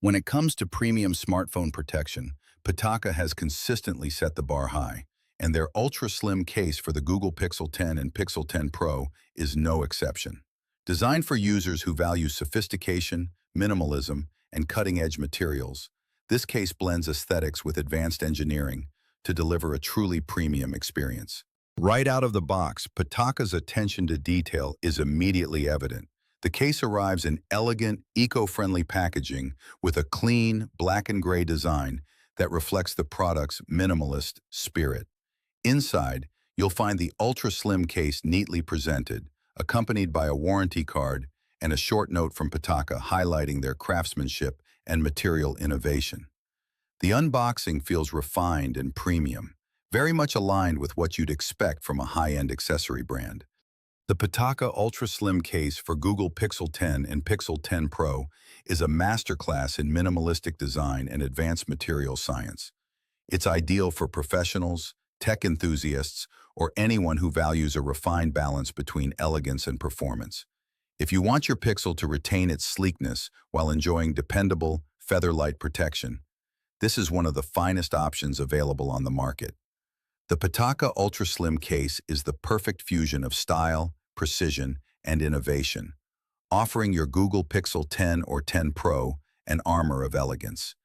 When it comes to premium smartphone protection, Pitaka has consistently set the bar high, and their ultra-slim case for the Google Pixel 10 and Pixel 10 Pro is no exception. Designed for users who value sophistication, minimalism, and cutting-edge materials, this case blends aesthetics with advanced engineering to deliver a truly premium experience. Right out of the box, Pitaka's attention to detail is immediately evident. The case arrives in elegant, eco-friendly packaging with a clean, black and gray design that reflects the product's minimalist spirit. Inside, you'll find the ultra-slim case neatly presented, accompanied by a warranty card and a short note from Pitaka highlighting their craftsmanship and material innovation. The unboxing feels refined and premium, very much aligned with what you'd expect from a high-end accessory brand. The Pitaka Ultra Slim case for Google Pixel 10 and Pixel 10 Pro is a masterclass in minimalistic design and advanced material science. It's ideal for professionals, tech enthusiasts, or anyone who values a refined balance between elegance and performance. If you want your Pixel to retain its sleekness while enjoying dependable, feather-light protection, this is one of the finest options available on the market. The Pitaka Ultra Slim case is the perfect fusion of style, precision, and innovation, offering your Google Pixel 10 or 10 Pro an armor of elegance.